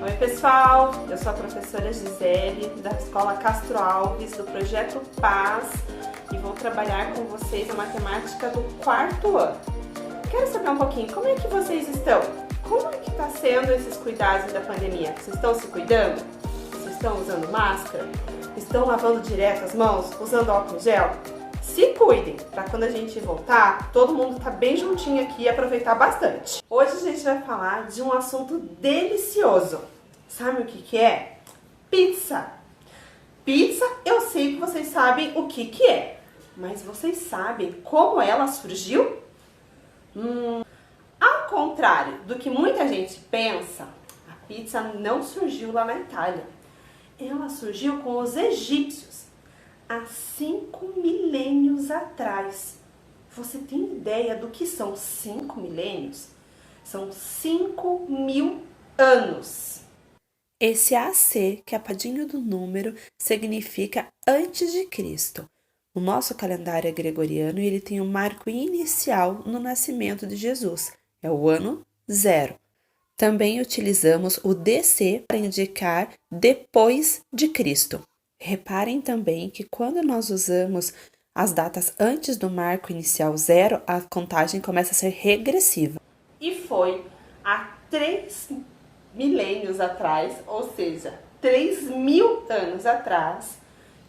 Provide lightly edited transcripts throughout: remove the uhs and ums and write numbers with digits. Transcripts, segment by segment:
Oi pessoal, eu sou a professora Gisele da Escola Castro Alves do Projeto Paz e vou trabalhar com vocês a matemática do 4º ano. Quero saber um pouquinho como é que vocês estão? Como é que está sendo esses cuidados da pandemia? Vocês estão se cuidando? Vocês estão usando máscara? Estão lavando direto as mãos? Usando álcool em gel? Se cuidem, para quando a gente voltar, todo mundo tá bem juntinho aqui e aproveitar bastante. Hoje a gente vai falar de um assunto delicioso. Sabe o que é? Pizza. Pizza, eu sei que vocês sabem o que é, mas vocês sabem como ela surgiu? Ao contrário do que muita gente pensa, a pizza não surgiu lá na Itália. Ela surgiu com os egípcios, há 5 milênios atrás. Você tem ideia do que são 5 milênios? São 5.000 anos. Esse AC, que é padinho do número, significa antes de Cristo. O nosso calendário é gregoriano e ele tem um marco inicial no nascimento de Jesus, é o ano 0. Também utilizamos o DC para indicar depois de Cristo. Reparem também que quando nós usamos as datas antes do marco inicial 0, a contagem começa a ser regressiva. E foi há 3 milênios atrás, ou seja, 3.000 anos atrás,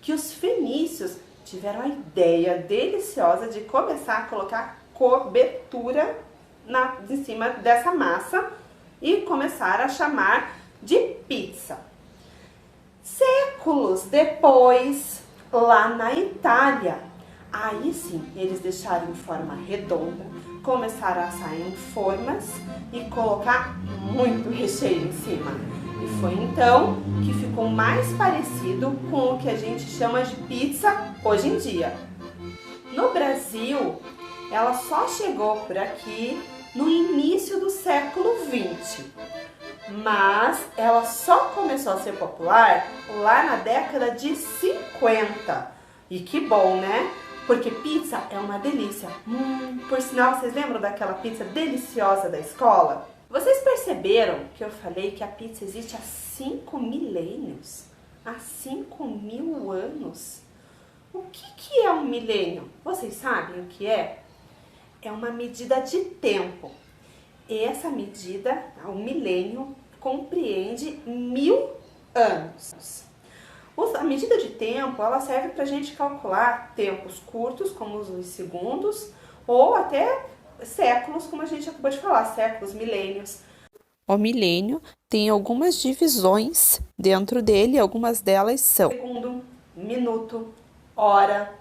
que os fenícios tiveram a ideia deliciosa de começar a colocar cobertura em cima dessa massa e começar a chamar de pizza. Séculos depois, lá na Itália, aí sim eles deixaram em forma redonda, começaram a assar em formas e colocar muito recheio em cima. E foi então que ficou mais parecido com o que a gente chama de pizza hoje em dia. No Brasil, ela só chegou por aqui no início do século XX. Mas ela só começou a ser popular lá na década de 50. E que bom, né? Porque pizza é uma delícia. Por sinal, vocês lembram daquela pizza deliciosa da escola? Vocês perceberam que eu falei que a pizza existe há 5 milênios? Há 5.000 anos? O que é um milênio? Vocês sabem o que é? É uma medida de tempo. Essa medida, o milênio, compreende 1.000 anos. A medida de tempo, ela serve para a gente calcular tempos curtos, como os segundos, ou até séculos, como a gente acabou de falar, séculos, milênios. O milênio tem algumas divisões dentro dele, algumas delas são Segundo, minuto, hora,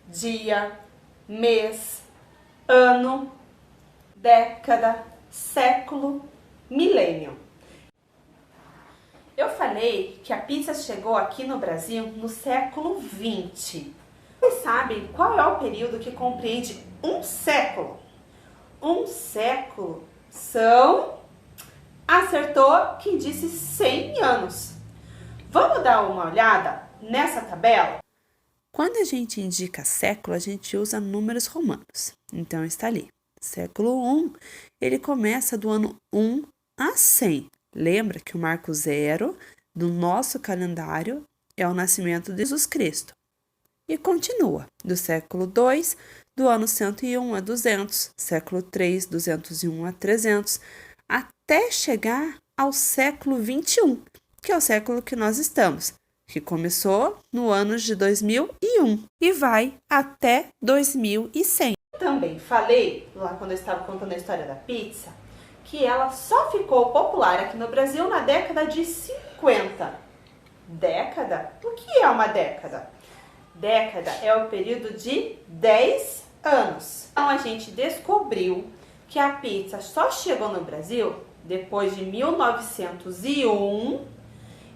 dia, mês, ano, década, século, milênio. Eu falei que a pizza chegou aqui no Brasil no século XX. Vocês sabem qual é o período que compreende um século? Um século são... Acertou quem disse 100 anos. Vamos dar uma olhada nessa tabela? Quando a gente indica século, a gente usa números romanos. Então está ali. Século I, ele começa do ano 1 a 100. Lembra que o marco 0 do nosso calendário é o nascimento de Jesus Cristo. E continua, do século II, do ano 101 a 200, século III, 201 a 300, até chegar ao século XXI, que é o século que nós estamos, que começou no ano de 2001 e vai até 2100. Também falei, lá quando eu estava contando a história da pizza, que ela só ficou popular aqui no Brasil na década de 50. Década? O que é uma década? Década é o período de 10 anos. Então a gente descobriu que a pizza só chegou no Brasil depois de 1901,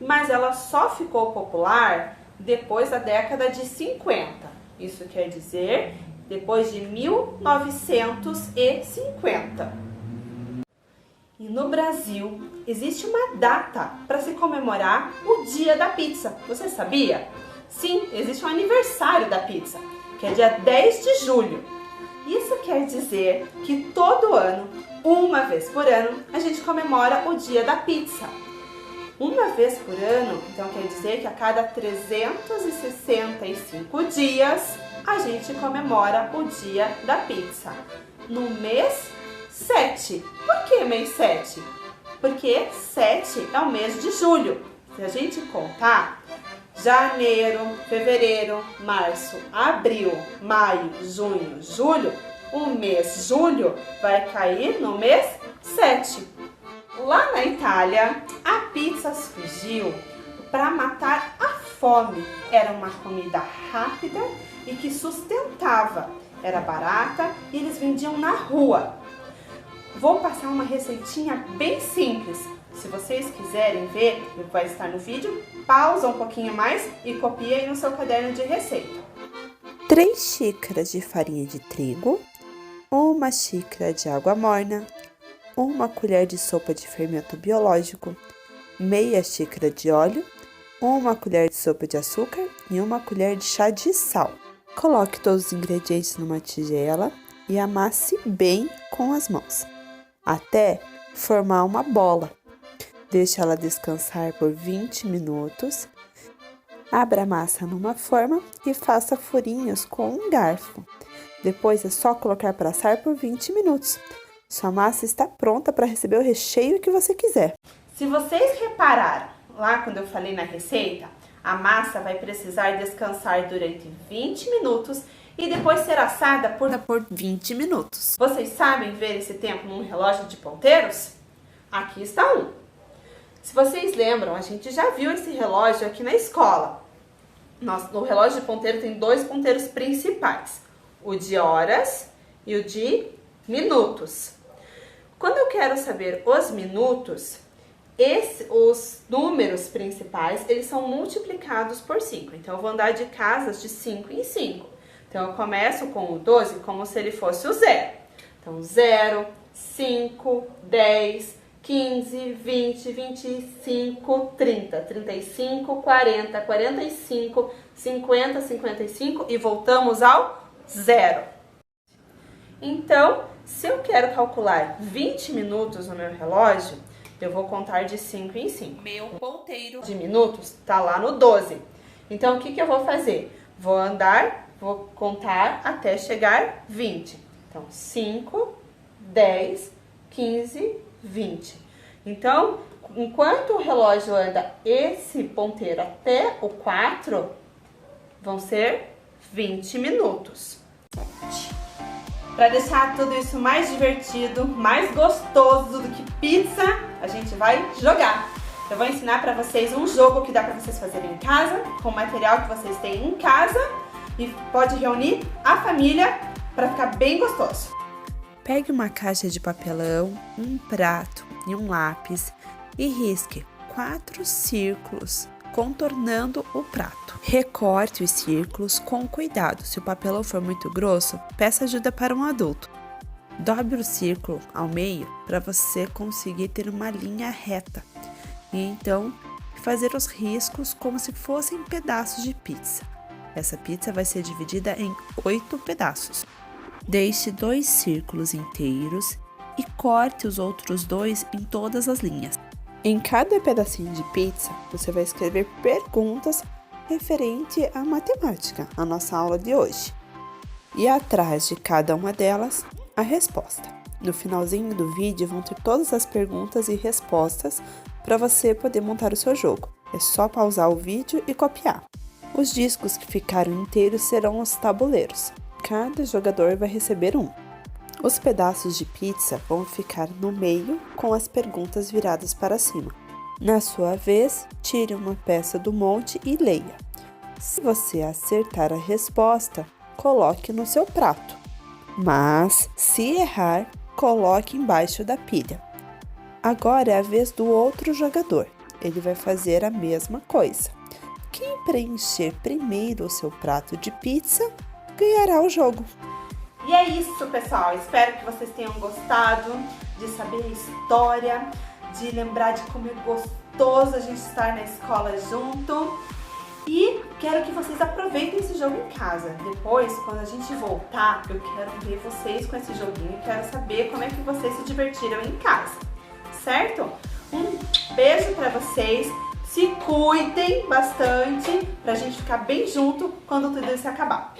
mas ela só ficou popular depois da década de 50. Isso quer dizer, depois de 1950. E no Brasil existe uma data para se comemorar o dia da pizza. Você sabia? Sim, existe um aniversário da pizza, que é dia 10 de julho. Isso quer dizer que todo ano, uma vez por ano, a gente comemora o dia da pizza. Uma vez por ano, então quer dizer que a cada 365 dias a gente comemora o dia da pizza. No mês 7. Por que mês 7? Porque 7 é o mês de julho. Se a gente contar janeiro, fevereiro, março, abril, maio, junho, julho, o mês julho vai cair no mês 7. Lá na Itália, a pizza surgiu para matar a fome. Era uma comida rápida e que sustentava. Era barata e eles vendiam na rua. Vou passar uma receitinha bem simples. Se vocês quiserem ver, vai estar no vídeo, pausa um pouquinho mais e copia aí no seu caderno de receita. 3 xícaras de farinha de trigo, 1 xícara de água morna, 1 colher de sopa de fermento biológico, meia xícara de óleo, 1 colher de sopa de açúcar e 1 colher de chá de sal. Coloque todos os ingredientes numa tigela e amasse bem com as mãos, até formar uma bola. Deixe ela descansar por 20 minutos. Abra a massa numa forma e faça furinhos com um garfo. Depois é só colocar para assar por 20 minutos. Sua massa está pronta para receber o recheio que você quiser. Se vocês repararam, lá quando eu falei na receita, a massa vai precisar descansar durante 20 minutos e depois ser assada por 20 minutos. Vocês sabem ver esse tempo num relógio de ponteiros? Aqui está um. Se vocês lembram, a gente já viu esse relógio aqui na escola. No relógio de ponteiro tem 2 ponteiros principais, o de horas e o de minutos. Quando eu quero saber os minutos, os números principais, eles são multiplicados por 5. Então, eu vou andar de casas de 5 em 5. Então, eu começo com o 12 como se ele fosse o 0. Então, 0, 5, 10, 15, 20, 25, 30, 35, 40, 45, 50, 55 e voltamos ao 0. Então, se eu quero calcular 20 minutos no meu relógio, eu vou contar de 5 em 5. Meu ponteiro de minutos está lá no 12. Então, o que eu vou fazer? Vou contar até chegar 20. Então, 5, 10, 15, 20. Então, enquanto o relógio anda esse ponteiro até o 4, vão ser 20 minutos. Para deixar tudo isso mais divertido, mais gostoso do que pizza, a gente vai jogar. Eu vou ensinar para vocês um jogo que dá para vocês fazerem em casa, com o material que vocês têm em casa e pode reunir a família para ficar bem gostoso. Pegue uma caixa de papelão, um prato e um lápis e risque 4 círculos contornando o prato. Recorte os círculos com cuidado. Se o papelão for muito grosso, peça ajuda para um adulto. Dobre o círculo ao meio para você conseguir ter uma linha reta. E então, fazer os riscos como se fossem pedaços de pizza. Essa pizza vai ser dividida em 8 pedaços. Deixe 2 círculos inteiros e corte os outros 2 em todas as linhas. Em cada pedacinho de pizza, você vai escrever perguntas referente à matemática, a nossa aula de hoje. E atrás de cada uma delas, a resposta. No finalzinho do vídeo vão ter todas as perguntas e respostas para você poder montar o seu jogo. É só pausar o vídeo e copiar. Os discos que ficaram inteiros serão os tabuleiros. Cada jogador vai receber um. Os pedaços de pizza vão ficar no meio com as perguntas viradas para cima. Na sua vez, tire uma peça do monte e leia. Se você acertar a resposta, coloque no seu prato. Mas, se errar, coloque embaixo da pilha. Agora é a vez do outro jogador. Ele vai fazer a mesma coisa. Quem preencher primeiro o seu prato de pizza, ganhará o jogo. E é isso, pessoal. Espero que vocês tenham gostado de saber a história, de lembrar de como é gostoso a gente estar na escola junto. E quero que vocês aproveitem esse jogo em casa. Depois, quando a gente voltar, eu quero ver vocês com esse joguinho e quero saber como é que vocês se divertiram em casa. Certo? Um Beijo pra vocês. Se cuidem bastante pra gente ficar bem junto quando tudo isso acabar.